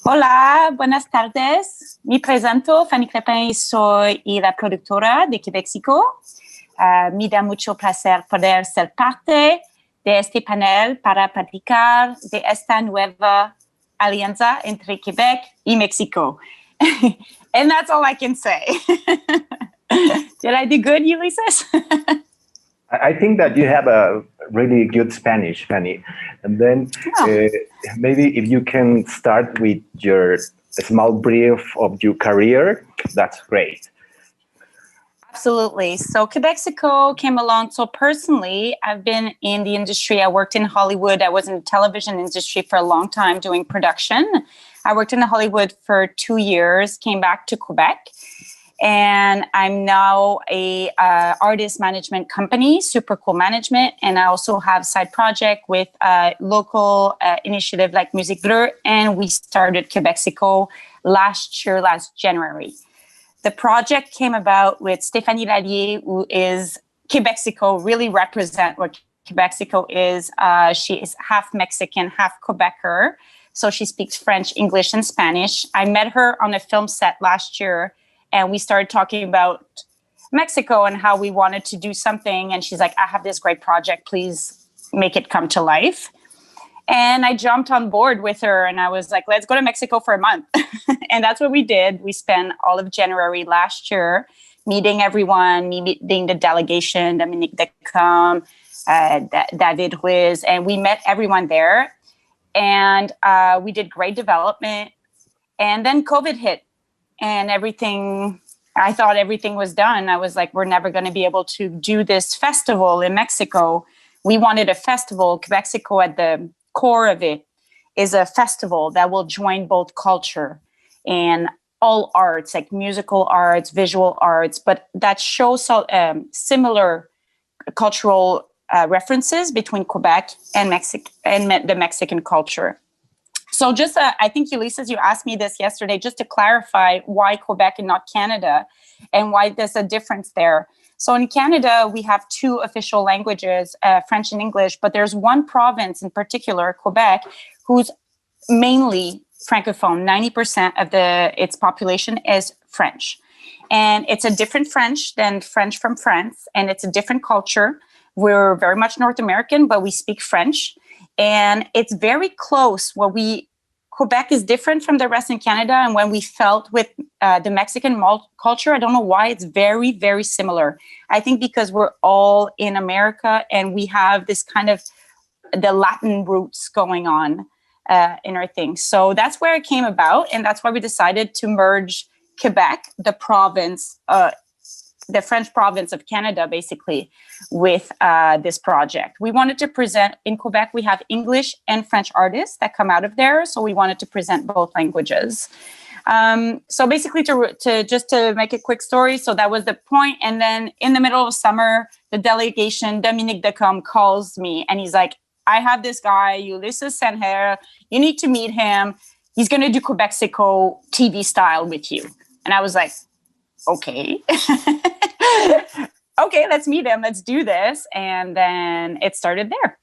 Hola, buenas tardes. Me presento, Fanny Crepin, y soy la productora de Quebéxico. Me da mucho placer poder ser parte de este panel para platicar de esta nueva alianza entre Quebec y México. And that's all I can say. Did I do good, Ulysses? I think that you have a really good Spanish, Fanny. And then maybe if you can start with your small brief of your career, that's great. Absolutely. So Quebéxico came along. So personally, I've been in the industry. I worked in Hollywood. I was in the television industry for a long time doing production. I worked in Hollywood for 2 years, came back to Quebec. And I'm now a artist management company, Super Cool Management. And I also have side project with a local initiative like Musique Bleue. And we started Quebéxico last January. The project came about with Stéphanie Lallier, who is Quebéxico, really represent what Quebéxico is. She is half Mexican, half Quebecer. So she speaks French, English, and Spanish. I met her on a film set last year. And we started talking about Mexico and how we wanted to do something. And she's like, I have this great project. Please make it come to life. And I jumped on board with her. And I was like, let's go to Mexico for a month. And that's what we did. We spent all of January last year meeting everyone, meeting the delegation, Dominique Decom, David Ruiz. And we met everyone there. And we did great development. And then COVID hit. And I thought everything was done. I was like, we're never going to be able to do this festival in Mexico. We wanted a festival. Quebéxico, at the core of it, is a festival that will join both culture and all arts, like musical arts, visual arts, but that shows similar cultural references between Quebec and the Mexican culture. So just, I think, Ulysses, you asked me this yesterday, just to clarify why Quebec and not Canada and why there's a difference there. So in Canada, we have 2 official languages, French and English, but there's one province in particular, Quebec, who's mainly Francophone. 90% of its population is French. And it's a different French than French from France, and it's a different culture. We're very much North American, but we speak French. And it's very close. Quebec is different from the rest in Canada. And when we felt with the Mexican culture, I don't know why, it's very, very similar. I think because we're all in America and we have this kind of the Latin roots going on in our thing. So that's where it came about. And that's why we decided to merge Quebec, the province, the French province of Canada, basically, with this project. We wanted to present, in Quebec, we have English and French artists that come out of there. So we wanted to present both languages. So basically, to make a quick story, so that was the point. And then in the middle of summer, the delegation, Dominique Decom, calls me and he's like, I have this guy, Ulysses Senher. You need to meet him. He's going to do Quebéxico TV style with you. And I was like, okay. Okay, let's meet him. Let's do this. And then it started there.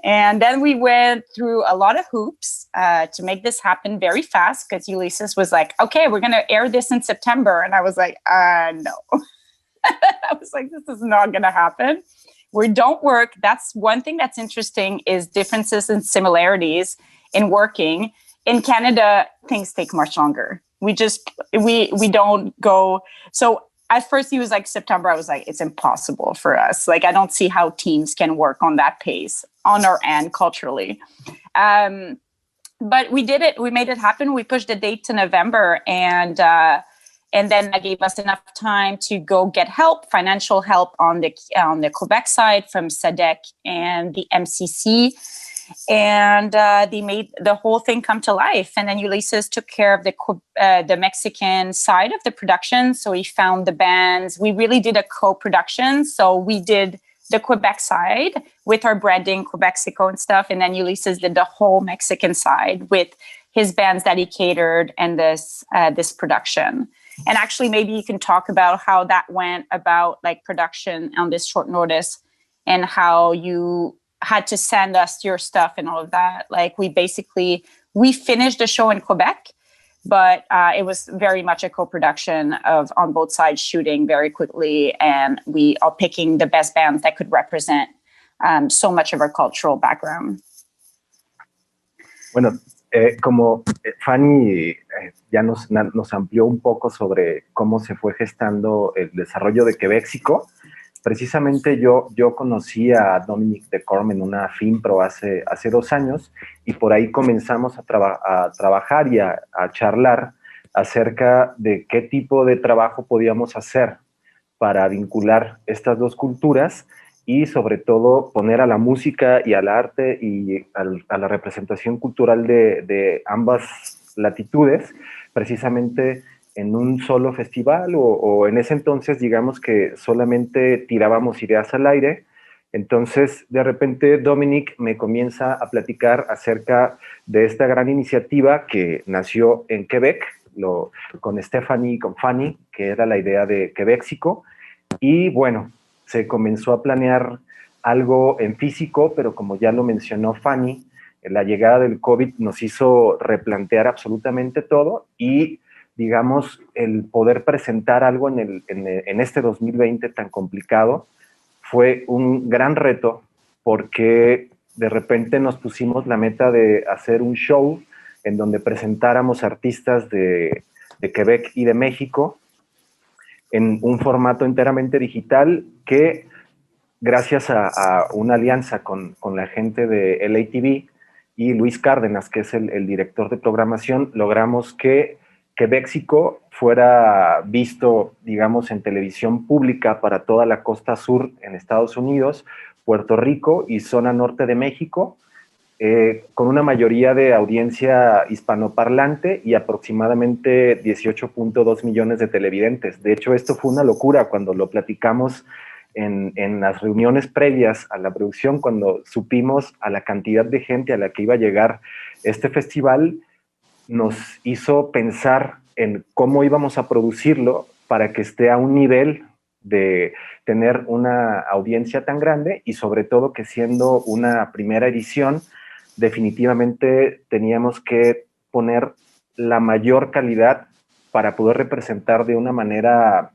And then we went through a lot of hoops to make this happen very fast, because Ulysses was like, okay, we're going to air this in September. And I was like, no. I was like, this is not going to happen. We don't work. That's one thing that's interesting, is differences and similarities in working. In Canada, things take much longer. We don't go. So at first he was like, September. I was like, it's impossible for us. Like, I don't see how teams can work on that pace on our end culturally. But we did it. We made it happen. We pushed the date to November, and then that gave us enough time to go get help, financial help on the Quebec side from SEDEC and the MCC. And they made the whole thing come to life. And then Ulysses took care of the Mexican side of the production. So he found the bands. We really did a co-production. So we did the Quebec side with our branding, Quebéxico and stuff. And then Ulysses did the whole Mexican side with his bands that he catered and this production. And actually, maybe you can talk about how that went about, like, production on this short notice, and how you had to send us your stuff and all of that. Like we finished the show in Quebec, but it was very much a co-production of on both sides shooting very quickly, and we are picking the best bands that could represent so much of our cultural background. Bueno, como Fanny ya nos amplió un poco sobre cómo se fue gestando el desarrollo de Quebéxico, precisamente yo conocí a Dominique Decorme en una FIMPRO hace 2 años, y por ahí comenzamos a trabajar y a charlar acerca de qué tipo de trabajo podíamos hacer para vincular estas dos culturas y sobre todo poner a la música y al arte y a la representación cultural de ambas latitudes precisamente en un solo festival, o en ese entonces digamos que solamente tirábamos ideas al aire. Entonces de repente Dominique me comienza a platicar acerca de esta gran iniciativa que nació en Quebec, con Stephanie y con Fanny, que era la idea de Quebéxico, y bueno, se comenzó a planear algo en físico, pero como ya lo mencionó Fanny, la llegada del COVID nos hizo replantear absolutamente todo, y digamos, el poder presentar algo en este 2020 tan complicado fue un gran reto, porque de repente nos pusimos la meta de hacer un show en donde presentáramos artistas de Quebec y de México en un formato enteramente digital que, gracias a una alianza con la gente de LATV y Luis Cárdenas, que es el director de programación, logramos que Quebéxico fuera visto, digamos, en televisión pública para toda la costa sur en Estados Unidos, Puerto Rico y zona norte de México, con una mayoría de audiencia hispanoparlante y aproximadamente 18.2 millones de televidentes. De hecho, esto fue una locura cuando lo platicamos en las reuniones previas a la producción, cuando supimos a la cantidad de gente a la que iba a llegar este festival. Nos hizo pensar en cómo íbamos a producirlo para que esté a un nivel de tener una audiencia tan grande, y sobre todo que siendo una primera edición, definitivamente teníamos que poner la mayor calidad para poder representar de una manera,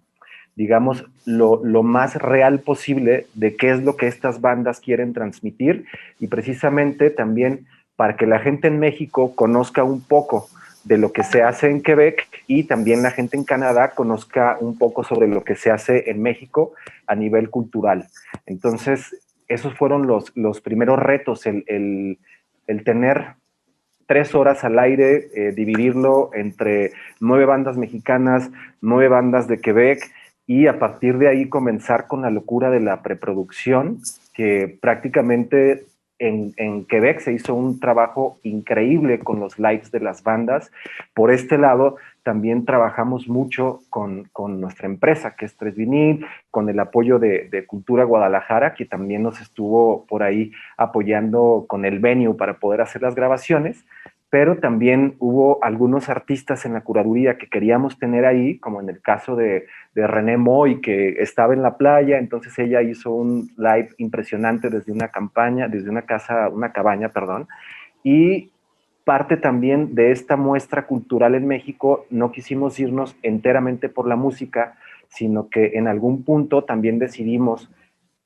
digamos, lo más real posible de qué es lo que estas bandas quieren transmitir, y precisamente también para que la gente en México conozca un poco de lo que se hace en Quebec, y también la gente en Canadá conozca un poco sobre lo que se hace en México a nivel cultural. Entonces, esos fueron los primeros retos, el tener 3 horas al aire, dividirlo entre 9 bandas mexicanas, 9 bandas de Quebec, y a partir de ahí comenzar con la locura de la preproducción, que prácticamente en Quebec se hizo un trabajo increíble con los lives de las bandas. Por este lado, también trabajamos mucho con nuestra empresa, que es Tres Vinil, con el apoyo de Cultura Guadalajara, que también nos estuvo por ahí apoyando con el venue para poder hacer las grabaciones, pero también hubo algunos artistas en la curaduría que queríamos tener ahí, como en el caso de René Moy, que estaba en la playa. Entonces ella hizo un live impresionante desde una cabaña, y parte también de esta muestra cultural en México. No quisimos irnos enteramente por la música, sino que en algún punto también decidimos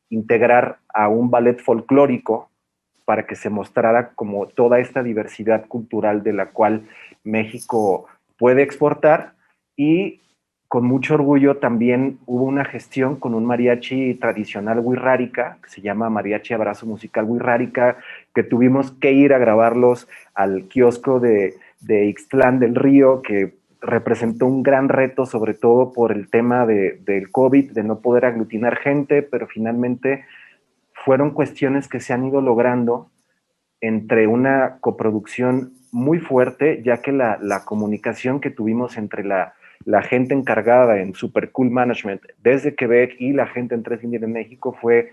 integrar a un ballet folclórico para que se mostrara como toda esta diversidad cultural de la cual México puede exportar. Y con mucho orgullo también hubo una gestión con un mariachi tradicional huirrárica, que se llama Mariachi Abrazo Musical Huirrárica, que tuvimos que ir a grabarlos al kiosco de Ixtlán del Río, que representó un gran reto, sobre todo por el tema del COVID, de no poder aglutinar gente, pero finalmente fueron cuestiones que se han ido logrando entre una coproducción muy fuerte, ya que la comunicación que tuvimos entre la gente encargada en Super Cool Management desde Quebec y la gente en Tres Vinil en México fue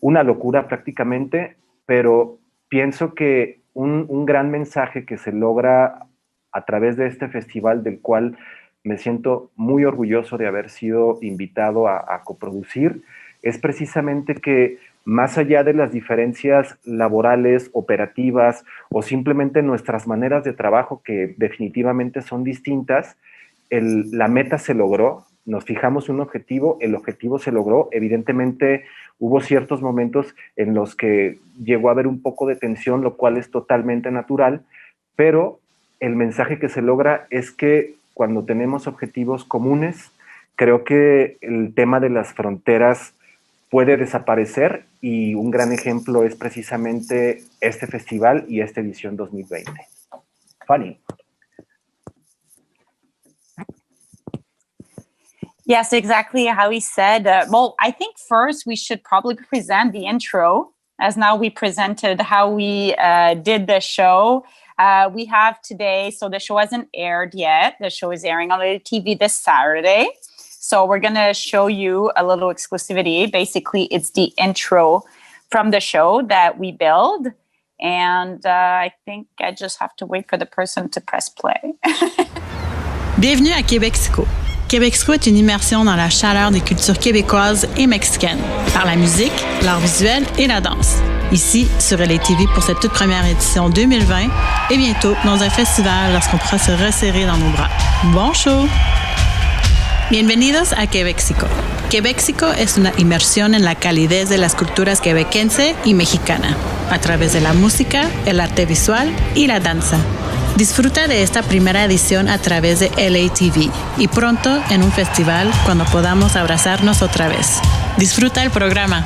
una locura prácticamente, pero pienso que un gran mensaje que se logra a través de este festival, del cual me siento muy orgulloso de haber sido invitado a coproducir, es precisamente que más allá de las diferencias laborales, operativas o simplemente nuestras maneras de trabajo que definitivamente son distintas, la meta se logró, nos fijamos un objetivo, el objetivo se logró, evidentemente hubo ciertos momentos en los que llegó a haber un poco de tensión, lo cual es totalmente natural, pero el mensaje que se logra es que cuando tenemos objetivos comunes, creo que el tema de las fronteras puede desaparecer y un gran ejemplo es precisamente este festival y esta edición 2020. Fanny. Yes, exactly how he said. Well, I think first we should probably present the intro, as now we presented how we did the show. We have today, so the show hasn't aired yet. The show is airing on the TV this Saturday. So we're going to show you a little exclusivity. Basically, it's the intro from the show that we build. And I think I just have to wait for the person to press play. Bienvenue à Quebéxico. Quebéxico est une immersion dans la chaleur des cultures québécoises et mexicaines, par la musique, l'art visuel et la danse. Ici, sur LATV pour cette toute première édition 2020 et bientôt dans un festival lorsqu'on pourra se resserrer dans nos bras. Bon show! Bienvenidos a Quebéxico. Quebéxico es una inmersión en la calidez de las culturas quebequense y mexicana, a través de la música, el arte visual y la danza. Disfruta de esta primera edición a través de LATV y pronto en un festival cuando podamos abrazarnos otra vez. Disfruta el programa.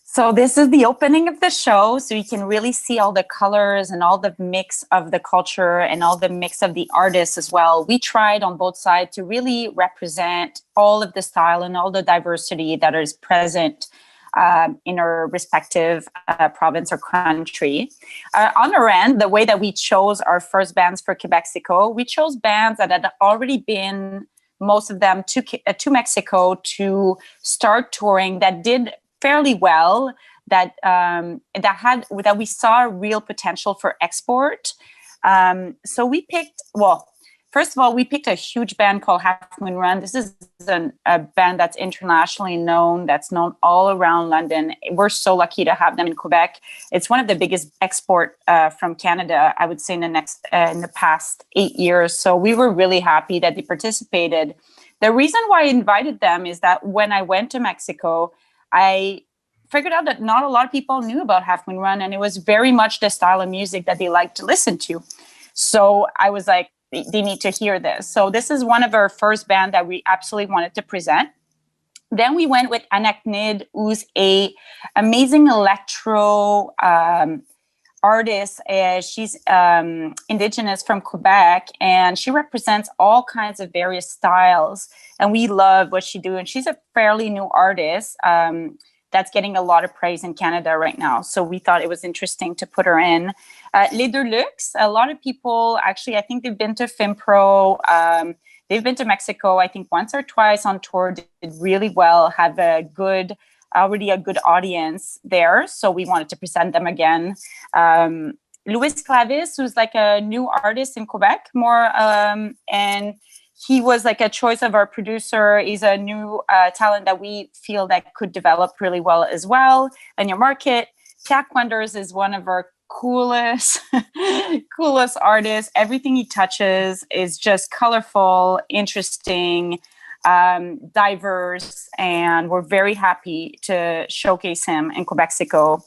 So this is the opening of the show, so you can really see all the colors and all the mix of the culture and all the mix of the artists as well. We tried on both sides to really represent all of the style and all the diversity that is present in our respective province or country. On our end, the way that we chose our first bands for Quebéxico, we chose bands that had already been, most of them, to Mexico to start touring, that did fairly well, that we saw real potential for export. So we picked, well, first of all, we picked a huge band called Half Moon Run. This is a band that's internationally known, that's known all around London. We're so lucky to have them in Quebec. It's one of the biggest export from Canada, I would say, in the past 8 years. So we were really happy that they participated. The reason why I invited them is that when I went to Mexico, I figured out that not a lot of people knew about Half Moon Run, and it was very much the style of music that they like to listen to. So I was like, they need to hear this. So this is one of our first band that we absolutely wanted to present. Then we went with Anachnid, who's a amazing electro artist. She's indigenous from Quebec, and she represents all kinds of various styles. And we love what she does. And she's a fairly new artist that's getting a lot of praise in Canada right now. So we thought it was interesting to put her in. Les Deux Lux, a lot of people, actually, I think they've been to FIMPRO. They've been to Mexico, I think, once or twice on tour, did really well, have already a good audience there. So we wanted to present them again. Louis Clavis, who's like a new artist in Quebec, and he was like a choice of our producer. He's a new talent that we feel that could develop really well as well in your market. Jack Wonders is one of our coolest artists. Everything he touches is just colorful, interesting, diverse, and we're very happy to showcase him in Quebéxico.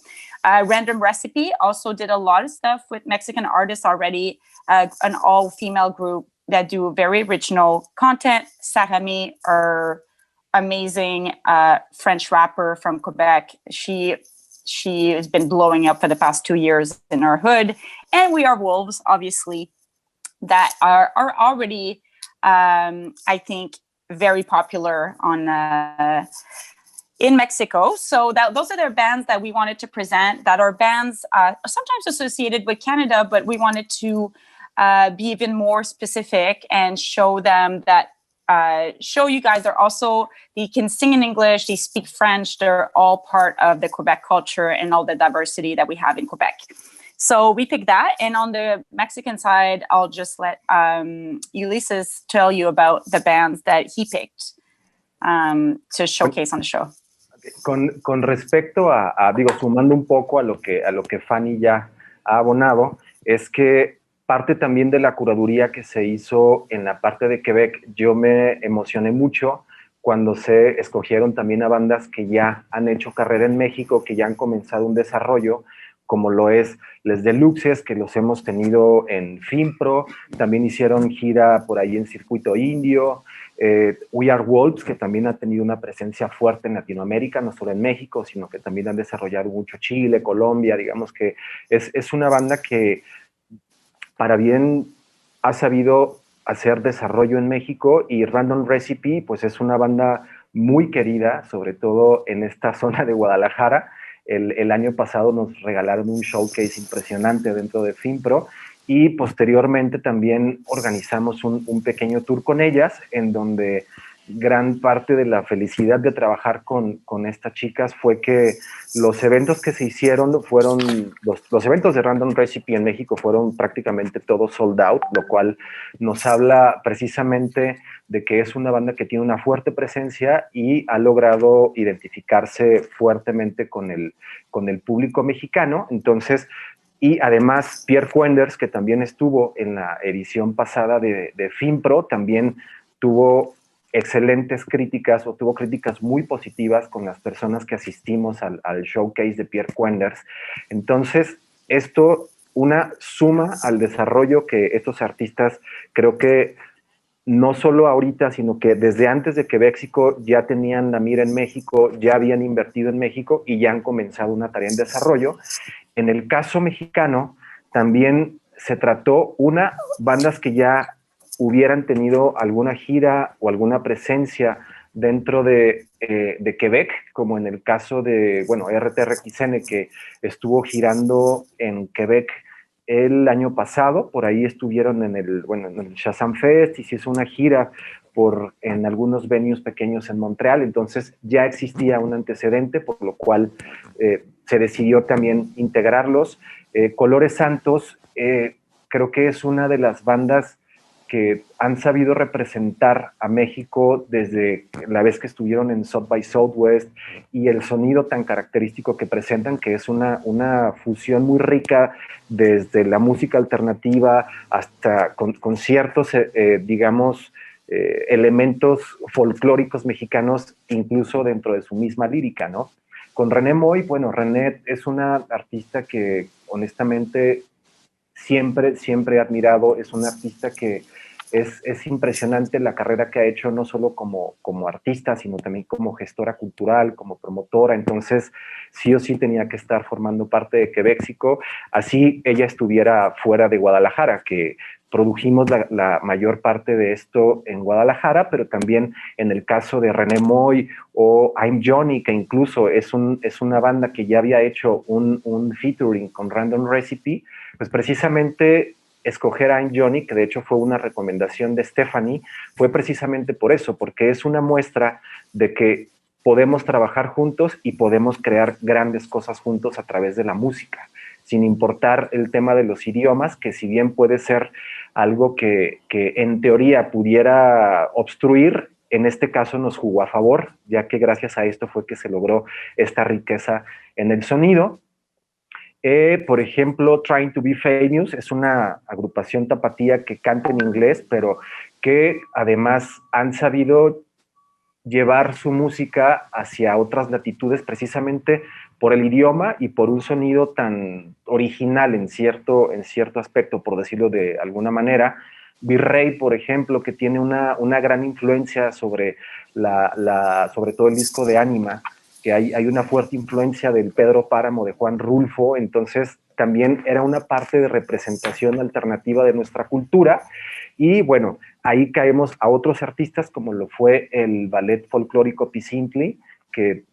Random Recipe also did a lot of stuff with Mexican artists already, an all-female group that do very original content. Sarami, our amazing French rapper from Quebec, she she has been blowing up for the past 2 years in our hood. And We Are Wolves, obviously, that are already, I think, very popular on in Mexico. So those are their bands that we wanted to present, that are bands sometimes associated with Canada, but we wanted to be even more specific and show them that, show you guys they can sing in English, they speak French, they're all part of the Quebec culture and all the diversity that we have in Quebec. So we picked that. And on the Mexican side, I'll just let Ulysses tell you about the bands that he picked to showcase on the show. Con respecto digo, sumando un poco a lo que Fanny ya ha abonado, es que parte también de la curaduría que se hizo en la parte de Quebec, yo me emocioné mucho cuando se escogieron también a bandas que ya han hecho carrera en México, que ya han comenzado un desarrollo, como lo es Les Deluxes, que los hemos tenido en FIMPRO, también hicieron gira por ahí en Circuito Indio, We Are Wolves, que también ha tenido una presencia fuerte en Latinoamérica, no solo en México, sino que también han desarrollado mucho Chile, Colombia, digamos que es una banda que para bien ha sabido hacer desarrollo en México, y Random Recipe pues es una banda muy querida, sobre todo en esta zona de Guadalajara. El año pasado nos regalaron un showcase impresionante dentro de FIMPRO, y posteriormente también organizamos un pequeño tour con ellas, en donde gran parte de la felicidad de trabajar con estas chicas fue que los eventos que se hicieron fueron, los eventos de Random Recipe en México fueron prácticamente todos sold out, lo cual nos habla precisamente de que es una banda que tiene una fuerte presencia y ha logrado identificarse fuertemente con el público mexicano. Entonces, y además Pierre Quenders, que también estuvo en la edición pasada de FIMPRO, también tuvo excelentes críticas, o tuvo críticas muy positivas con las personas que asistimos al showcase de Pierre Quenders. Entonces, esto una suma al desarrollo que estos artistas, creo que no solo ahorita, sino que desde antes de Quebéxico ya tenían la mira en México, ya habían invertido en México y ya han comenzado una tarea en desarrollo. En el caso mexicano, también se trató bandas que ya hubieran tenido alguna gira o alguna presencia dentro de Quebec, como en el caso de, RTRXN, que estuvo girando en Quebec el año pasado. Por ahí estuvieron en el Shazam Fest, y se hizo una gira en algunos venues pequeños en Montreal. Entonces ya existía un antecedente, por lo cual se decidió también integrarlos. Colores Santos, creo que es una de las bandas que han sabido representar a México desde la vez que estuvieron en South by Southwest, y el sonido tan característico que presentan, que es una fusión muy rica desde la música alternativa hasta con ciertos, elementos folclóricos mexicanos, incluso dentro de su misma lírica, ¿no? Con René Moy, René es una artista que honestamente siempre he admirado. Es una artista que es impresionante la carrera que ha hecho, no solo como artista, sino también como gestora cultural, como promotora. Entonces, sí o sí tenía que estar formando parte de Quebéxico, así ella estuviera fuera de Guadalajara, que produjimos la mayor parte de esto en Guadalajara, pero también en el caso de René Moy o I'm Johnny, que incluso es una banda que ya había hecho un featuring con Random Recipe, pues precisamente escoger a I'm Johnny, que de hecho fue una recomendación de Stephanie, fue precisamente por eso, porque es una muestra de que podemos trabajar juntos y podemos crear grandes cosas juntos a través de la música, sin importar el tema de los idiomas, que si bien puede ser algo que en teoría pudiera obstruir, en este caso nos jugó a favor, ya que gracias a esto fue que se logró esta riqueza en el sonido. Por ejemplo, Trying to Be Famous es una agrupación tapatía que canta en inglés, pero que además han sabido llevar su música hacia otras latitudes precisamente por el idioma y por un sonido tan original en cierto aspecto, por decirlo de alguna manera. Virrey, por ejemplo, que tiene una gran influencia sobre todo el disco de Anima, que hay una fuerte influencia del Pedro Páramo, de Juan Rulfo, entonces también era una parte de representación alternativa de nuestra cultura. Y bueno, ahí caemos a otros artistas como lo fue el ballet folclórico Pisintli, que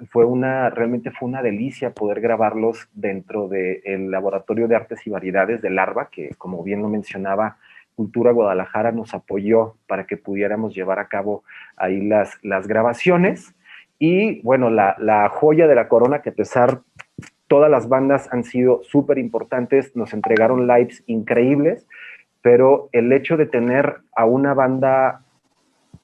realmente fue una delicia poder grabarlos dentro del Laboratorio de Artes y Variedades de Larva, que como bien lo mencionaba, Cultura Guadalajara nos apoyó para que pudiéramos llevar a cabo ahí las grabaciones. Y bueno, la joya de la corona, que a pesar todas las bandas han sido súper importantes, nos entregaron lives increíbles, pero el hecho de tener a una banda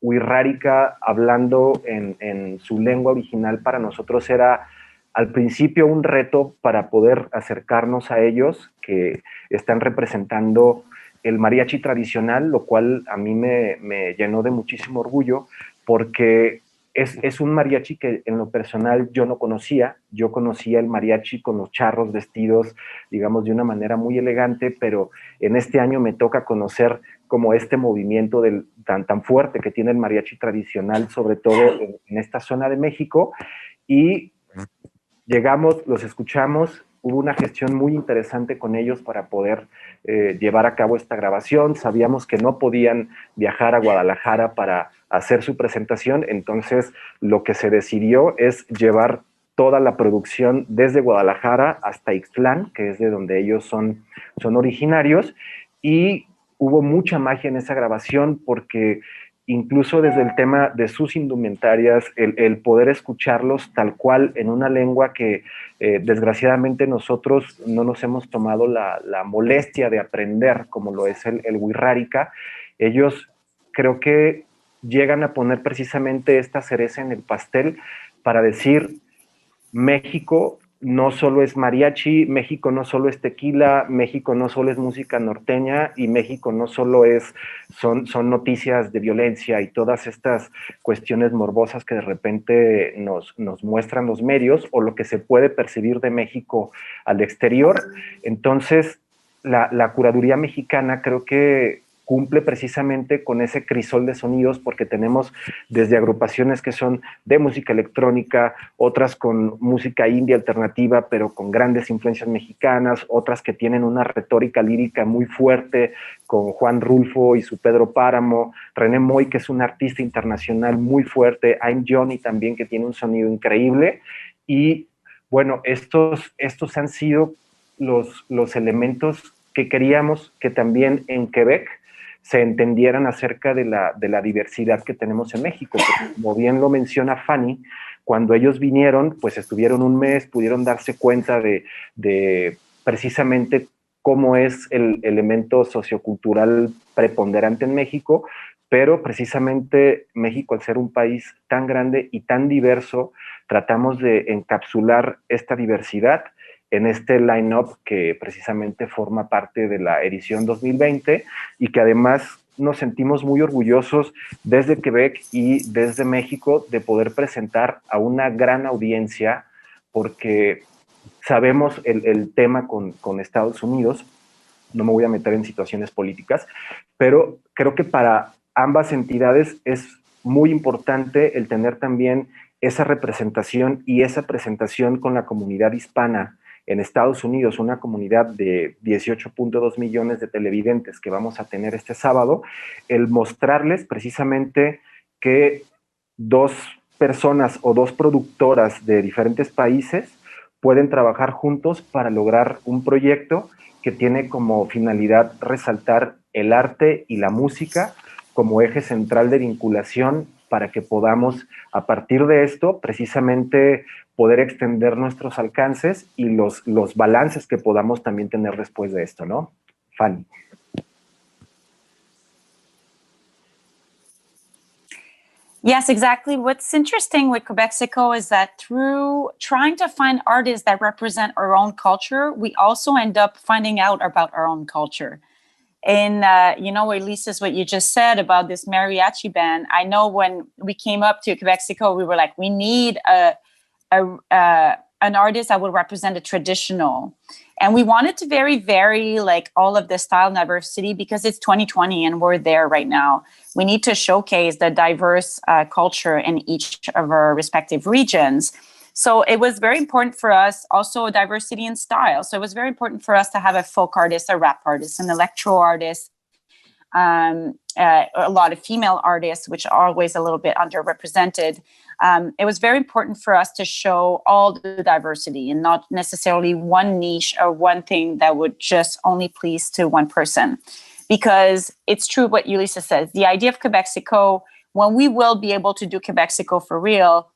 wixárika hablando en su lengua original para nosotros era al principio un reto para poder acercarnos a ellos, que están representando el mariachi tradicional, lo cual a mí me llenó de muchísimo orgullo, porque es un mariachi que en lo personal yo no conocía. Yo conocía el mariachi con los charros vestidos, digamos, de una manera muy elegante, pero en este año me toca conocer como este movimiento tan fuerte que tiene el mariachi tradicional, sobre todo en esta zona de México. Y llegamos, los escuchamos, hubo una gestión muy interesante con ellos para poder llevar a cabo esta grabación. Sabíamos que no podían viajar a Guadalajara para hacer su presentación, entonces lo que se decidió es llevar toda la producción desde Guadalajara hasta Ixtlán, que es de donde ellos son originarios, y hubo mucha magia en esa grabación porque incluso desde el tema de sus indumentarias, el poder escucharlos tal cual en una lengua que desgraciadamente nosotros no nos hemos tomado la molestia de aprender, como lo es el wixárika. Ellos creo que llegan a poner precisamente esta cereza en el pastel para decir: México no solo es mariachi, México no solo es tequila, México no solo es música norteña, y México no solo son noticias de violencia y todas estas cuestiones morbosas que de repente nos muestran los medios, o lo que se puede percibir de México al exterior. Entonces, la curaduría mexicana creo que cumple precisamente con ese crisol de sonidos, porque tenemos desde agrupaciones que son de música electrónica, otras con música india alternativa, pero con grandes influencias mexicanas, otras que tienen una retórica lírica muy fuerte, con Juan Rulfo y su Pedro Páramo, René Moy, que es un artista internacional muy fuerte, I'm Johnny también, que tiene un sonido increíble. Y bueno, estos han sido los elementos que queríamos que también en Quebec se entendieran acerca de la diversidad que tenemos en México. Porque, como bien lo menciona Fanny, cuando ellos vinieron, pues estuvieron un mes, pudieron darse cuenta de precisamente cómo es el elemento sociocultural preponderante en México, pero precisamente México, al ser un país tan grande y tan diverso, tratamos de encapsular esta diversidad en este line-up que precisamente forma parte de la edición 2020, y que además nos sentimos muy orgullosos desde Quebec y desde México de poder presentar a una gran audiencia, porque sabemos el tema con Estados Unidos. No me voy a meter en situaciones políticas, pero creo que para ambas entidades es muy importante el tener también esa representación y esa presentación con la comunidad hispana en Estados Unidos, una comunidad de 18.2 millones de televidentes que vamos a tener este sábado, el mostrarles precisamente que dos personas o dos productoras de diferentes países pueden trabajar juntos para lograr un proyecto que tiene como finalidad resaltar el arte y la música como eje central de vinculación, para que podamos, a partir de esto, precisamente poder extender nuestros alcances y los balances que podamos también tener después de esto, ¿no? Fanny. Yes, exactly. What's interesting with Quebexico is that through trying to find artists that represent our own culture, we also end up finding out about our own culture. And, Elise, what you just said about this mariachi band, I know when we came up to Quebexico, we were like, we need an artist that would represent a traditional. And we wanted to vary like all of the style diversity, because it's 2020 and we're there right now. We need to showcase the diverse culture in each of our respective regions. So it was very important for us, also diversity in style. So it was very important for us to have a folk artist, a rap artist, an electro artist, a lot of female artists, which are always a little bit underrepresented. It was very important for us to show all the diversity and not necessarily one niche or one thing that would just only please to one person. Because it's true what Ulysses says, the idea of Quebéxico, when we will be able to do Quebéxico for real,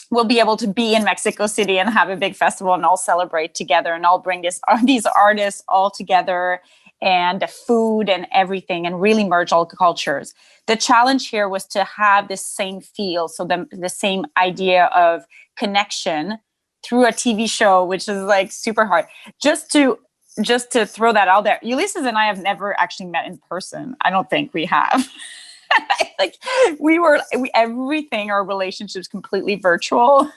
we'll be able to be in Mexico City and have a big festival and all celebrate together and all bring these artists all together and the food and everything and really merge all cultures. The challenge here was to have the same feel, so the same idea of connection through a TV show, which is like super hard. Just to throw that out there, Ulysses and I have never actually met in person. I don't think we have. Like everything, our relationships completely virtual.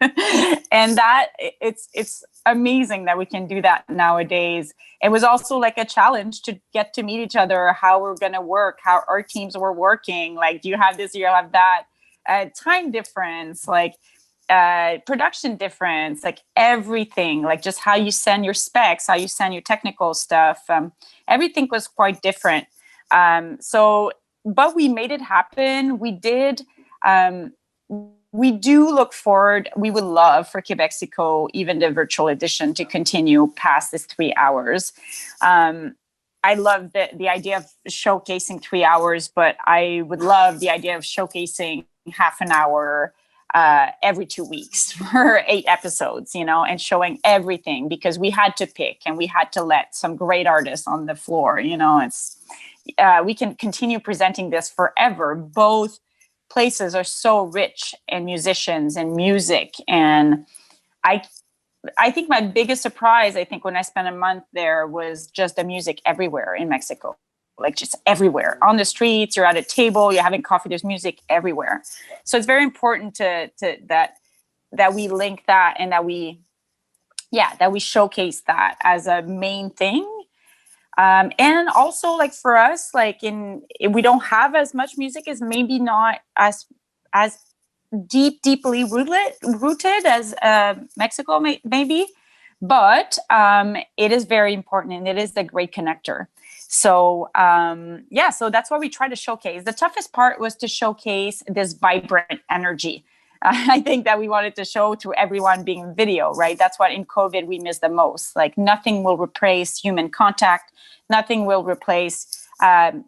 And that it's amazing that we can do that nowadays. It was also like a challenge to get to meet each other, how we're going to work, how our teams were working. Like, do you have this, you have that, time difference, like production difference, like everything, like just how you send your specs, how you send your technical stuff. Everything was quite different. But we made it happen. We did. We do look forward. We would love for Quebéxico, even the virtual edition, to continue past this 3 hours. I love the idea of showcasing 3 hours, but I would love the idea of showcasing half an hour every 2 weeks for 8 episodes, and showing everything, because we had to pick and we had to let some great artists on the floor. We can continue presenting this forever. Both places are so rich in musicians and music. And I think my biggest surprise, when I spent a month there, was just the music everywhere in Mexico. Like just everywhere. On the streets, you're at a table, you're having coffee, there's music everywhere. So it's very important to that we link that and that we showcase that as a main thing. And also, like, for us, like we don't have as much music, as maybe not as deeply rooted as Mexico maybe, but it is very important and it is a great connector. So so that's what we try to showcase. The toughest part was to showcase this vibrant energy. I think that we wanted to show through everyone being video, right? That's what in COVID we missed the most. Like, nothing will replace human contact. Nothing will replace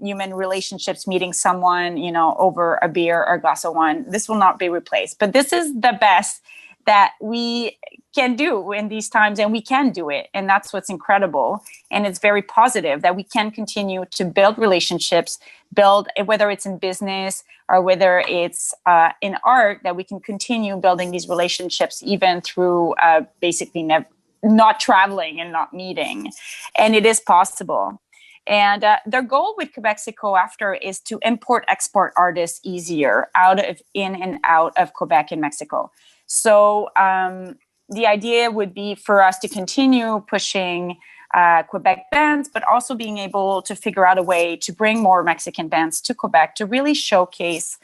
human relationships, meeting someone, over a beer or a glass of wine. This will not be replaced. But this is the best that we can do in these times, and we can do it. And that's what's incredible. And it's very positive that we can continue to build relationships, whether it's in business or whether it's in art, that we can continue building these relationships even through basically not traveling and not meeting. And it is possible. And their goal with Quebéxico after is to import-export artists easier in and out of Quebec and Mexico. So the idea would be for us to continue pushing Quebec bands, but also being able to figure out a way to bring more Mexican bands to Quebec to really showcase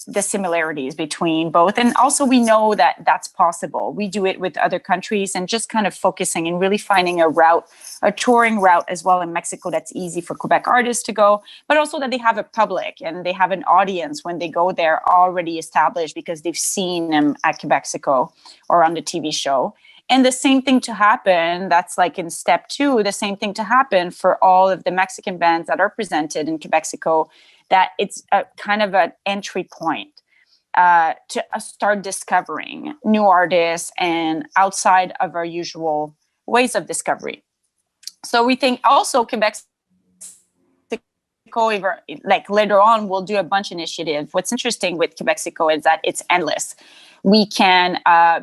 the similarities between both. And also, we know that that's possible. We do it with other countries, and just kind of focusing and really finding a touring route as well in Mexico that's easy for Quebec artists to go, but also that they have a public and they have an audience when they go there already established because they've seen them at Quebéxico or on the TV show. And the same thing to happen, that's like in step 2, the same thing to happen for all of the Mexican bands that are presented in Quebéxico, that it's a kind of an entry point to start discovering new artists and outside of our usual ways of discovery. So we think also Quebec, like later on, we'll do a bunch of initiatives. What's interesting with Quebéxico is that it's endless. We can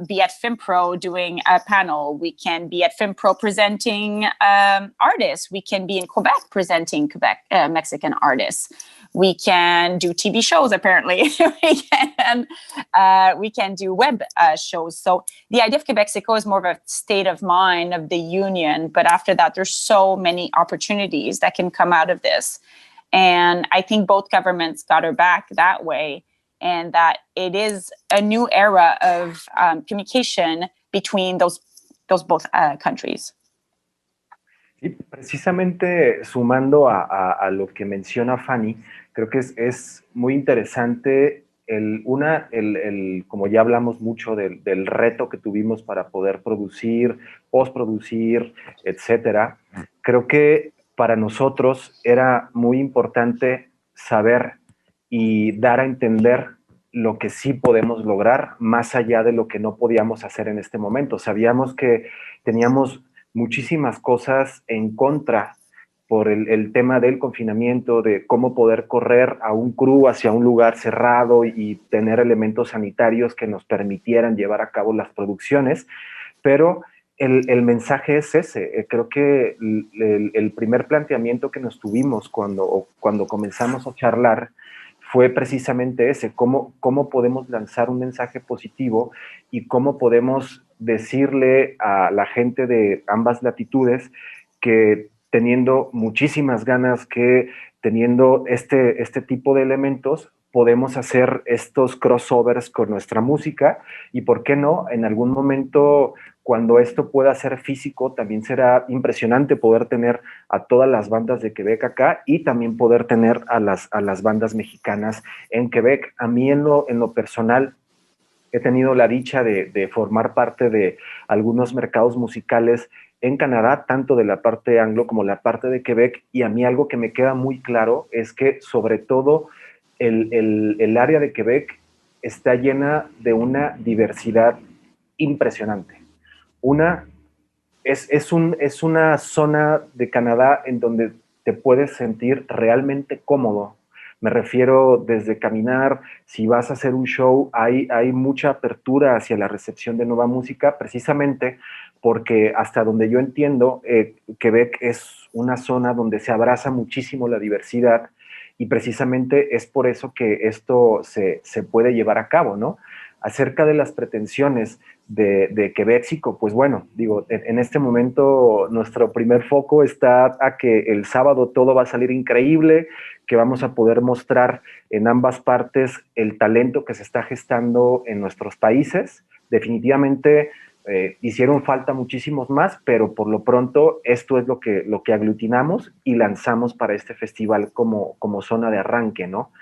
be at FIMPRO doing a panel. We can be at FIMPRO presenting artists. We can be in Quebec presenting Mexican artists. We can do TV shows, apparently. we can do web shows. So the idea of Quebéxico is more of a state of mind of the union. But after that, there's so many opportunities that can come out of this. And I think both governments got our back that way. and that it is a new era of communication between those both countries. Y precisamente sumando a lo que menciona Fanny, creo que es muy interesante como ya hablamos mucho del reto que tuvimos para poder producir, postproducir, etcétera. Creo que para nosotros era muy importante saber y dar a entender lo que sí podemos lograr más allá de lo que no podíamos hacer en este momento. Sabíamos que teníamos muchísimas cosas en contra por el tema del confinamiento, de cómo poder correr a un crew hacia un lugar cerrado y tener elementos sanitarios que nos permitieran llevar a cabo las producciones, pero el mensaje es ese. Creo que el primer planteamiento que nos tuvimos cuando comenzamos a charlar fue precisamente ese, cómo podemos lanzar un mensaje positivo y cómo podemos decirle a la gente de ambas latitudes que teniendo muchísimas ganas, que teniendo este tipo de elementos, podemos hacer estos crossovers con nuestra música y, ¿por qué no? En algún momento, cuando esto pueda ser físico, también será impresionante poder tener a todas las bandas de Quebec acá y también poder tener a las bandas mexicanas en Quebec. A mí en lo personal he tenido la dicha de formar parte de algunos mercados musicales en Canadá, tanto de la parte anglo como la parte de Quebec, y a mí algo que me queda muy claro es que sobre todo el área de Quebec está llena de una diversidad impresionante. Es una zona de Canadá en donde te puedes sentir realmente cómodo. Me refiero desde caminar, si vas a hacer un show, hay mucha apertura hacia la recepción de nueva música, precisamente porque hasta donde yo entiendo, Quebec es una zona donde se abraza muchísimo la diversidad y precisamente es por eso que esto se puede llevar a cabo, ¿no? Acerca de las pretensiones de Quebéxico, pues bueno, digo, en este momento nuestro primer foco está a que el sábado todo va a salir increíble, que vamos a poder mostrar en ambas partes el talento que se está gestando en nuestros países. Definitivamente hicieron falta muchísimos más, pero por lo pronto esto es lo que aglutinamos y lanzamos para este festival como zona de arranque, ¿no?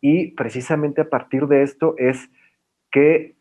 Y precisamente a partir de esto es que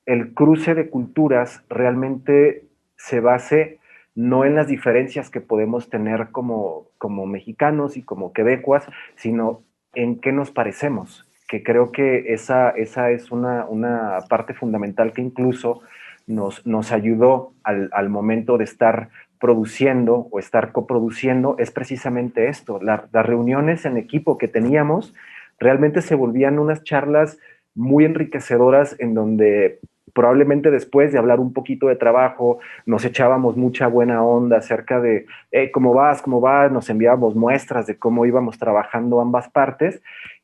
el cruce de culturas realmente se base no en las diferencias que podemos tener como mexicanos y como quebecuas, sino en qué nos parecemos, que creo que esa es una parte fundamental que incluso nos ayudó al momento de estar produciendo o estar coproduciendo, es precisamente esto. Las reuniones en equipo que teníamos realmente se volvían unas charlas muy enriquecedoras en donde probablemente después de hablar un poquito de trabajo, nos echábamos mucha buena onda acerca de ¿cómo vas? ¿Cómo vas? Nos enviábamos muestras de cómo íbamos trabajando ambas partes,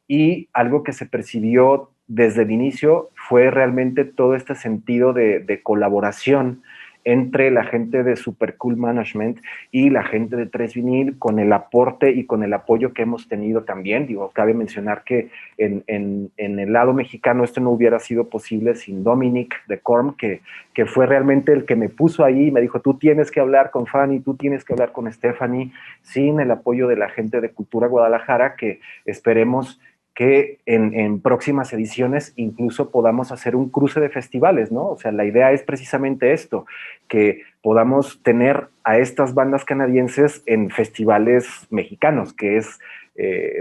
y algo que se percibió desde el inicio fue realmente todo este sentido de colaboración entre la gente de Super Cool Management y la gente de Tres Vinil, con el aporte y con el apoyo que hemos tenido también. Digo, cabe mencionar que en el lado mexicano esto no hubiera sido posible sin Dominic de Corm, que fue realmente el que me puso ahí y me dijo, tú tienes que hablar con Fanny, tú tienes que hablar con Stephanie, sin el apoyo de la gente de Cultura Guadalajara, que esperemos que en próximas ediciones incluso podamos hacer un cruce de festivales, ¿no? O sea, la idea es precisamente esto, que podamos tener a estas bandas canadienses en festivales mexicanos, que es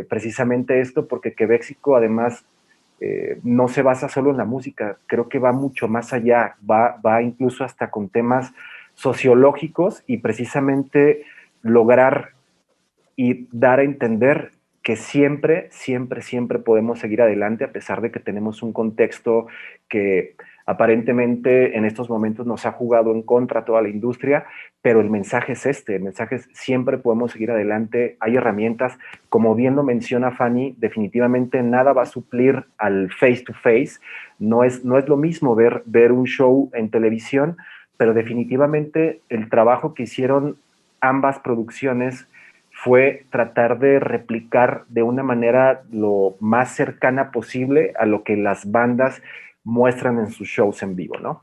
precisamente esto, porque Quebéxico además no se basa solo en la música, creo que va mucho más allá, va incluso hasta con temas sociológicos, y precisamente lograr y dar a entender que siempre, siempre, siempre podemos seguir adelante a pesar de que tenemos un contexto que aparentemente en estos momentos nos ha jugado en contra a toda la industria, pero el mensaje es este, el mensaje es siempre podemos seguir adelante, hay herramientas, como bien lo menciona Fanny, definitivamente nada va a suplir al face to face, no es lo mismo ver un show en televisión, pero definitivamente el trabajo que hicieron ambas producciones fue tratar de replicar de una manera lo más cercana posible a lo que las bandas muestran en sus shows en vivo, ¿no?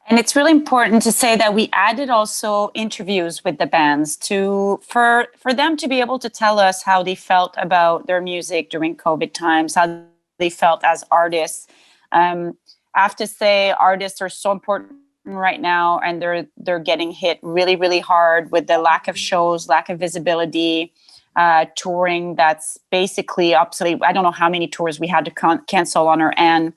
And it's really important to say that we added also interviews with the bands for them to be able to tell us how they felt about their music during COVID times, how they felt as artists. I have to say, artists are so important right now, and they're getting hit really, really hard with the lack of shows, lack of visibility, touring that's basically obsolete. I don't know how many tours we had to cancel on our end.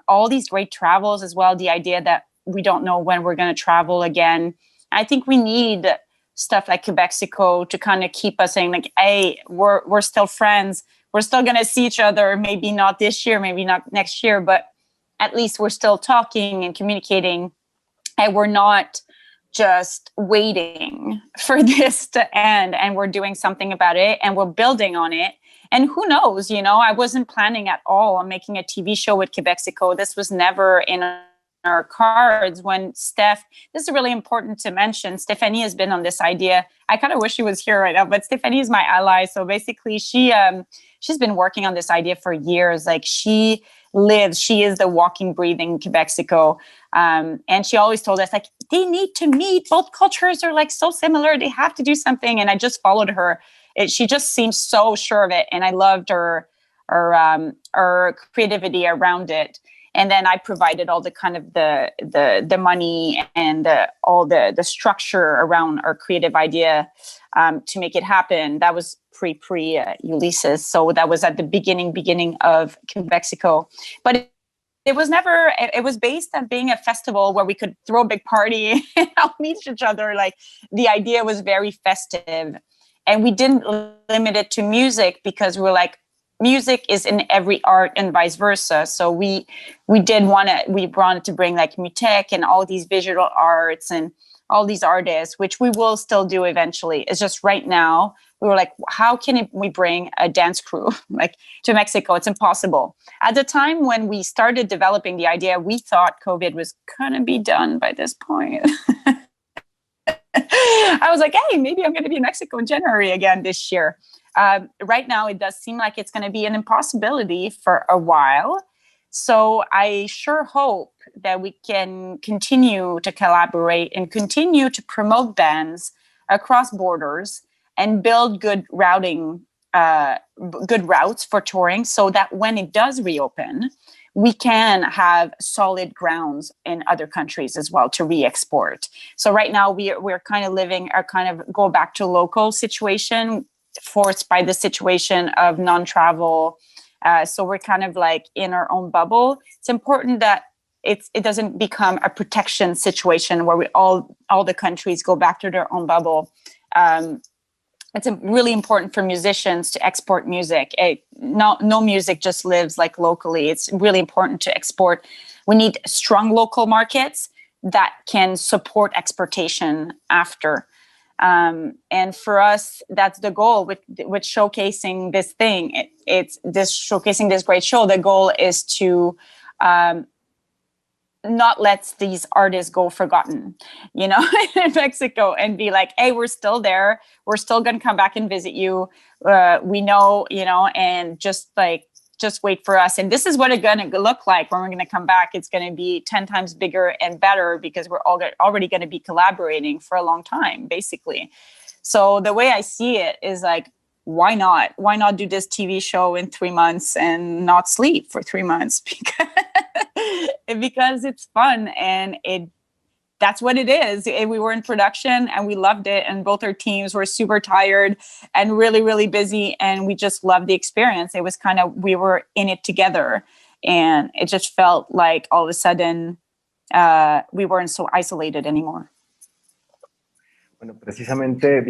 All these great travels as well, the idea that we don't know when we're going to travel again. I think we need stuff like Quebéxico to kind of keep us saying like, hey, we're still friends. We're still going to see each other. Maybe not this year, maybe not next year, but at least we're still talking and communicating. And we're not just waiting for this to end, and we're doing something about it and we're building on it. And who knows, I wasn't planning at all on making a TV show with Quebéxico. This was never in our cards when this is really important to mention, Stephanie has been on this idea. I kind of wish she was here right now, but Stephanie is my ally. So basically she's been working on this idea for years. Like she is the walking, breathing Quebéxico. And she always told us like, they need to meet. Both cultures are like so similar. They have to do something. And I just followed her. She just seemed so sure of it. And I loved her creativity around it. And then I provided all the kind of the money and all the structure around our creative idea to make it happen. That was pre Ulysses. So that was at the beginning of Quebéxico. But it was based on being a festival where we could throw a big party and all meet each other. Like the idea was very festive. And we didn't limit it to music because we were like, music is in every art and vice versa. So we wanted to bring like Mutech and all these visual arts and all these artists, which we will still do eventually. It's just right now we were like, how can we bring a dance crew like to Mexico? It's impossible. At the time when we started developing the idea, we thought COVID was gonna be done by this point. I was like, hey, maybe I'm going to be in Mexico in January again this year. Right now, it does seem like it's going to be an impossibility for a while. So I sure hope that we can continue to collaborate and continue to promote bands across borders and build good routes for touring so that when it does reopen, we can have solid grounds in other countries as well to re-export. So right now we're kind of living our kind of go back to local situation forced by the situation of non-travel. So we're kind of like in our own bubble. It's important that it doesn't become a protection situation where we all the countries go back to their own bubble. It's really important for musicians to export music. No music just lives like locally. It's really important to export. We need strong local markets that can support exportation after. And for us, that's the goal with showcasing this thing. It's showcasing this great show. The goal is to not let these artists go forgotten, in Mexico, and be like, hey, we're still there. We're still going to come back and visit you. We know, and just wait for us. And this is what it's going to look like when we're going to come back. It's going to be 10 times bigger and better because we're already going to be collaborating for a long time, basically. So the way I see it is like, why not? Why not do this TV show in 3 months and not sleep for 3 months? Because it's fun and that's what it is. We were in production and we loved it. And both our teams were super tired and really, really busy. And we just loved the experience. It was kind of, we were in it together. And it just felt like all of a sudden we weren't so isolated anymore. Bueno, precisamente,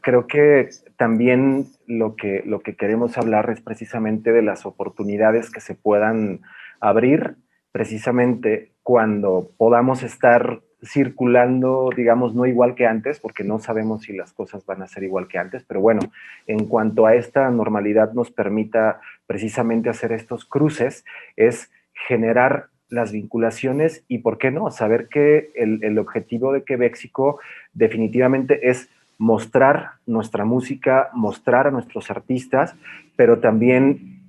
creo que también lo que queremos hablar es precisamente de las oportunidades que se puedan abrir precisamente cuando podamos estar circulando, digamos, no igual que antes, porque no sabemos si las cosas van a ser igual que antes, pero bueno, en cuanto a esta normalidad nos permita precisamente hacer estos cruces, es generar las vinculaciones y, ¿por qué no?, saber que el objetivo de Quebéxico definitivamente es mostrar nuestra música, mostrar a nuestros artistas, pero también,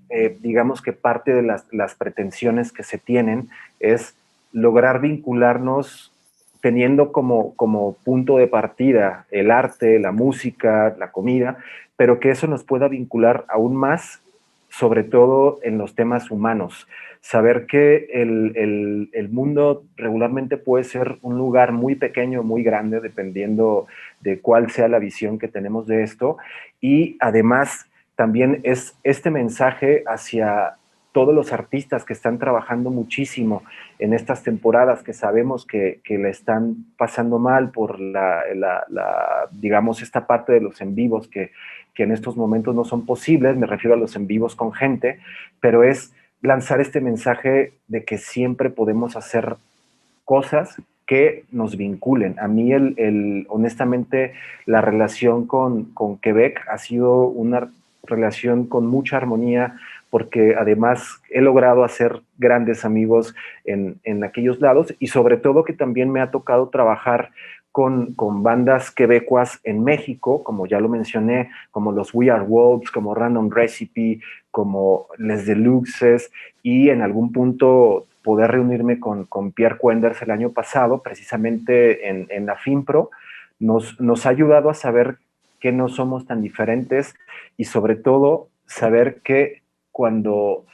digamos que parte de las pretensiones que se tienen es lograr vincularnos teniendo como punto de partida el arte, la música, la comida, pero que eso nos pueda vincular aún más, sobre todo en los temas humanos. Saber que el mundo regularmente puede ser un lugar muy pequeño, muy grande, dependiendo de cuál sea la visión que tenemos de esto. Y además también es este mensaje hacia todos los artistas que están trabajando muchísimo en estas temporadas, que sabemos que la están pasando mal por digamos, esta parte de los en vivos que en estos momentos no son posibles, me refiero a los en vivos con gente, pero es lanzar este mensaje de que siempre podemos hacer cosas que nos vinculen. A mí, honestamente, la relación con Quebec ha sido una relación con mucha armonía, porque además he logrado hacer grandes amigos en aquellos lados, y sobre todo que también me ha tocado trabajar con bandas quebecuas en México, como ya lo mencioné, como los We Are Wolves, como Random Recipe, como Les Deluxes, y en algún punto poder reunirme con Pierre Quenders el año pasado, precisamente en la FIMPRO, nos ha ayudado a saber que no somos tan diferentes, y sobre todo saber que cuando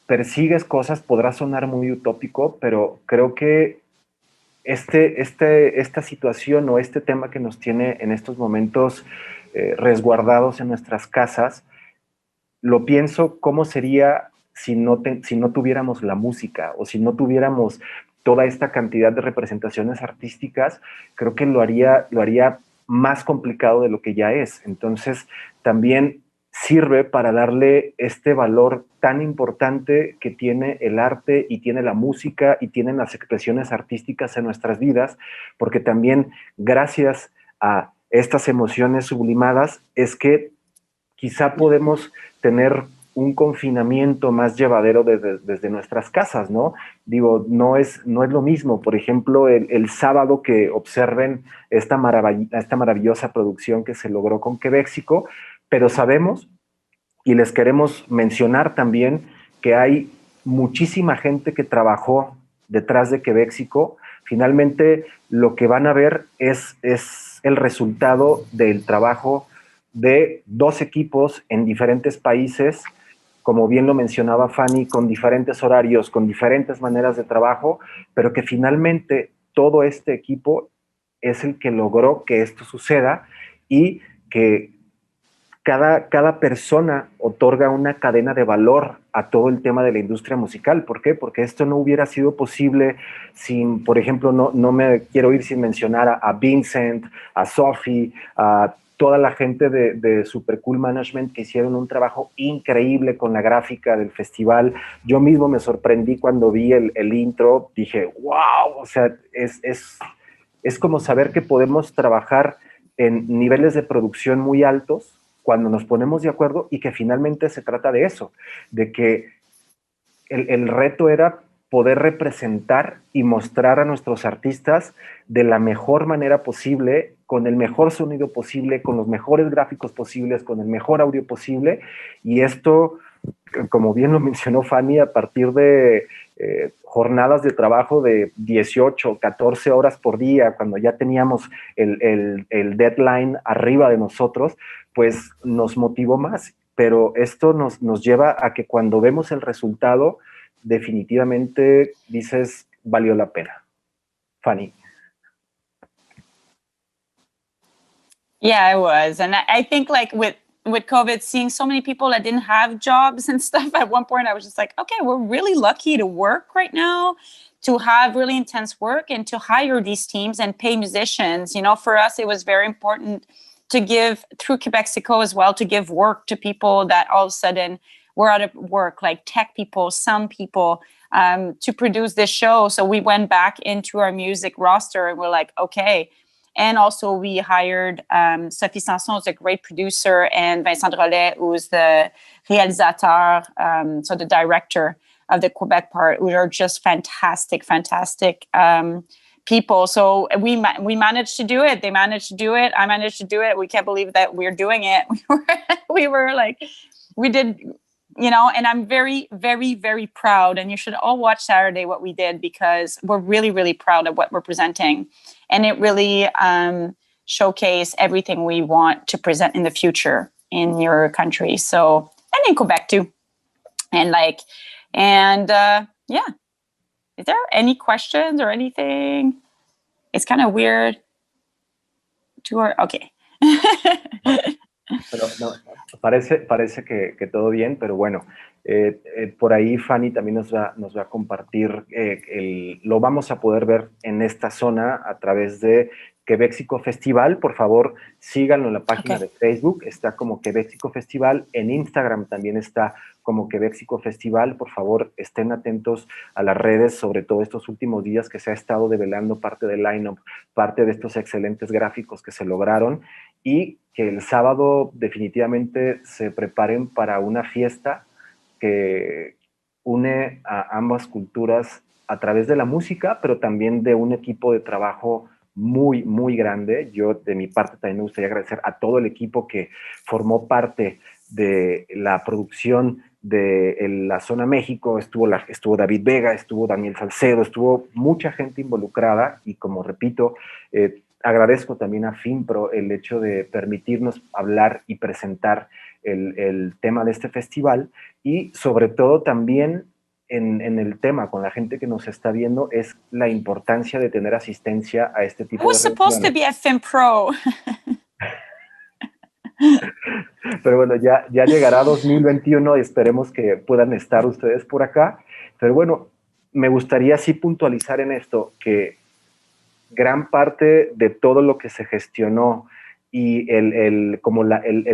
persigues cosas podrá sonar muy utópico, pero creo que esta situación o este tema que nos tiene en estos momentos resguardados en nuestras casas, lo pienso cómo sería si no tuviéramos la música, o si no tuviéramos toda esta cantidad de representaciones artísticas. Creo que lo haría más complicado de lo que ya es. Entonces, también sirve para darle este valor tan importante que tiene el arte y tiene la música y tienen las expresiones artísticas en nuestras vidas, porque también gracias a estas emociones sublimadas es que quizá podemos tener un confinamiento más llevadero desde nuestras casas, ¿no? Digo, no es lo mismo, por ejemplo, el sábado, que observen esta maravillosa producción que se logró con Quebéxico, pero sabemos, y les queremos mencionar también, que hay muchísima gente que trabajó detrás de Quebéxico. Finalmente, lo que van a ver es el resultado del trabajo de 2 equipos en diferentes países, como bien lo mencionaba Fanny, con diferentes horarios, con diferentes maneras de trabajo, pero que finalmente todo este equipo es el que logró que esto suceda, y que cada persona otorga una cadena de valor a todo el tema de la industria musical. ¿Por qué? Porque esto no hubiera sido posible sin, por ejemplo, no me quiero ir sin mencionar a Vincent, a Sophie, a toda la gente de Super Cool Management, que hicieron un trabajo increíble con la gráfica del festival. Yo mismo me sorprendí cuando vi el intro, dije, wow, o sea, es como saber que podemos trabajar en niveles de producción muy altos cuando nos ponemos de acuerdo, y que finalmente se trata de eso, de que el reto era poder representar y mostrar a nuestros artistas de la mejor manera posible, con el mejor sonido posible, con los mejores gráficos posibles, con el mejor audio posible. Y esto, como bien lo mencionó Fanny, a partir de jornadas de trabajo de 18, 14 horas por día, cuando ya teníamos el deadline arriba de nosotros, pues nos motivó más. Pero esto nos lleva a que cuando vemos el resultado, definitivamente dices, valió la pena. Fanny. Yeah, it was. And I think, like, with COVID, seeing so many people that didn't have jobs and stuff, at one point I was just like, okay, we're really lucky to work right now, to have really intense work and to hire these teams and pay musicians. You know, for us, it was very important to give, through Quebéxico as well, to give work to people that all of a sudden were out of work, like tech people, sound people, to produce this show. So we went back into our music roster and we're like, okay. And also we hired Sophie Sanson, who's a great producer, and Vincent Drolet, who's the réalisateur, so the director. of the Quebec part, who are just fantastic people. So we managed to do it. They managed to do it. I managed to do it. We can't believe that we're doing it. We did, and I'm very, very, very proud. And you should all watch Saturday what we did, because we're really, really proud of what we're presenting. And it really showcase everything we want to present in the future in your country. So, and in Quebec too. Yeah. Is there any questions or anything? It's kind of weird. Okay. Pero no, parece que todo bien, pero bueno, por ahí Fanny también nos va a compartir, lo vamos a poder ver en esta zona a través de Quebéxico Festival. Por favor, síganlo en la página de Facebook, está como Quebéxico Festival, en Instagram también está como Quebéxico Festival. Por favor, estén atentos a las redes, sobre todo estos últimos días que se ha estado develando parte del line-up, parte de estos excelentes gráficos que se lograron, y que el sábado definitivamente se preparen para una fiesta que une a ambas culturas a través de la música, pero también de un equipo de trabajo muy, muy grande. Yo, de mi parte, también me gustaría agradecer a todo el equipo que formó parte de la producción de la Zona México. Estuvo David Vega, estuvo Daniel Salcedo, estuvo mucha gente involucrada, y como repito, agradezco también a FIMPRO el hecho de permitirnos hablar y presentar el tema de este festival, y sobre todo también en el tema con la gente que nos está viendo es la importancia de tener asistencia a este tipo de reuniones. I was supposed to be at FIMPRO. Pero bueno, ya llegará 2021 y esperemos que puedan estar ustedes por acá. Pero bueno, me gustaría sí puntualizar en esto que gran parte de todo lo que se gestionó y el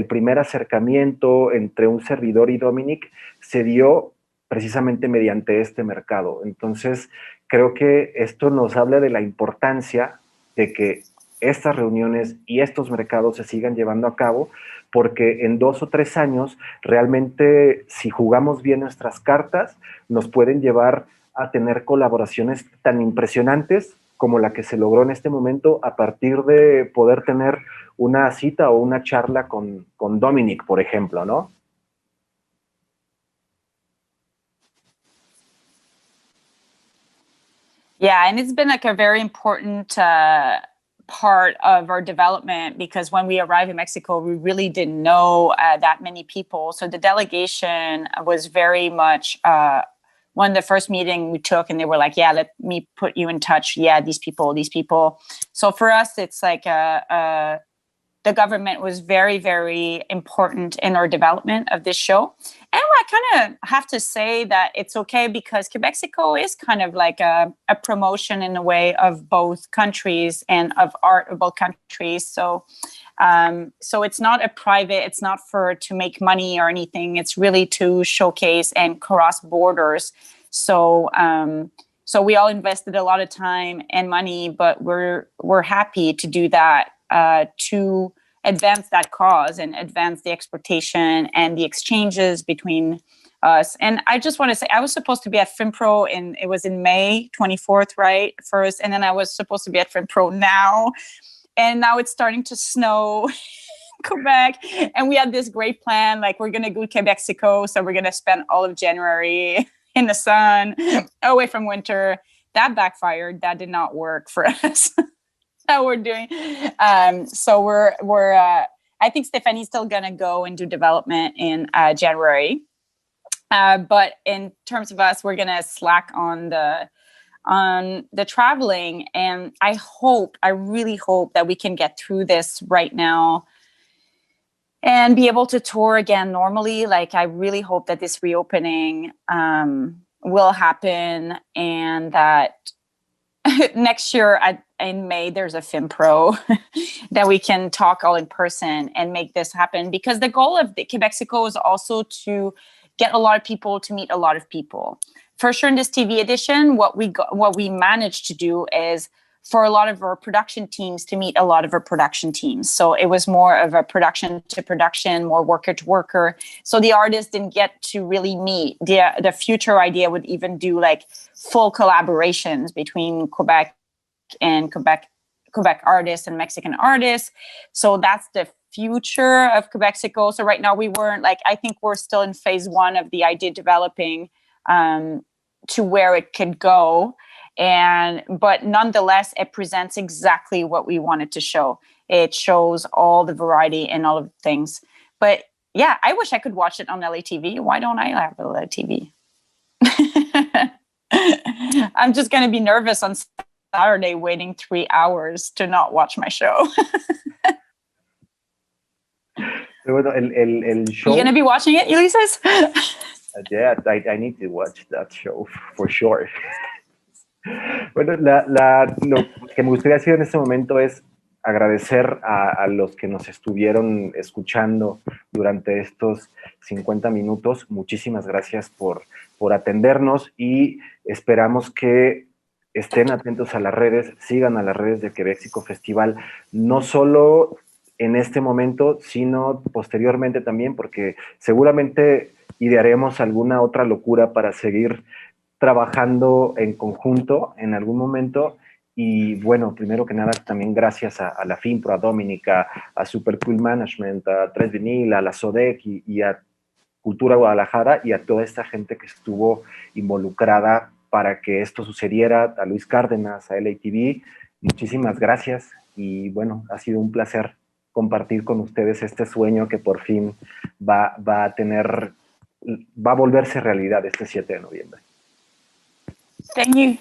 primer acercamiento entre un servidor y Dominic se dio precisamente mediante este mercado. Entonces, creo que esto nos habla de la importancia de que estas reuniones y estos mercados se sigan llevando a cabo, porque en 2 o 3 años, realmente, si jugamos bien nuestras cartas, nos pueden llevar a tener colaboraciones tan impresionantes como la que se logró en este momento a partir de poder tener una cita o una charla con Dominic, por ejemplo, ¿no? Yeah, and it's been like a very important part of our development, because when we arrived in Mexico, we really didn't know that many people. So the delegation was very much one of the first meeting we took, and they were like, yeah, let me put you in touch. Yeah, these people. So for us, it's like the government was very, very important in our development of this show. And I kind of have to say that it's okay, because Quebéxico is kind of like a promotion in a way of both countries and of art of both countries. So it's not it's not to make money or anything. It's really to showcase and cross borders. So we all invested a lot of time and money, but we're happy to do that to advance that cause and advance the exportation and the exchanges between us. And I just want to say, I was supposed to be at FIMPRO it was in May 24th, right? First. And then I was supposed to be at FIMPRO now. And now it's starting to snow in Quebec. And we had this great plan, like we're going to go to Quebéxico. So we're going to spend all of January in the sun, away from winter. That backfired. That did not work for us. How we're doing. So we're I think Stephanie's still gonna go and do development in January. But in terms of us, we're gonna slack on the traveling. And I really hope that we can get through this right now and be able to tour again normally. Like, I really hope that this reopening will happen, and that next year in May, there's a FIMPRO that we can talk all in person and make this happen. Because the goal of the Quebéxico is also to get a lot of people to meet a lot of people. For sure, in this TV edition, what we managed to do is for a lot of our production teams to meet a lot of our production teams. So it was more of a production to production, more worker to worker. So the artists didn't get to really meet. The future idea would even do like full collaborations between Quebec artists and Mexican artists. So that's the future of Quebéxico. So right now I think we're still in phase 1 of the idea developing to where it could go. But nonetheless, it presents exactly what we wanted to show. It shows all the variety and all of the things. But yeah, I wish I could watch it on LATV. Why don't I have LATV? I'm just going to be nervous on Saturday waiting 3 hours to not watch my show. Bueno, el show. You going to be watching it, Ulises? Yeah, I need to watch that show for sure. Bueno, lo que me gustaría decir en este momento es agradecer a los que nos estuvieron escuchando durante estos 50 minutos. Muchísimas gracias por atendernos y esperamos que estén atentos a las redes, sigan a las redes de Quebéxico Festival, no solo en este momento, sino posteriormente también, porque seguramente idearemos alguna otra locura para seguir trabajando en conjunto en algún momento. Y bueno, primero que nada, también gracias a la FIMPRO, a Dominica, a Super Cool Management, a 3 Vinil, a la SODEC y a Cultura Guadalajara y a toda esta gente que estuvo involucrada para que esto sucediera, a Luis Cárdenas, a LATV. Muchísimas gracias y bueno, ha sido un placer compartir con ustedes este sueño que por fin va a volverse realidad este 7 de noviembre. Thank you.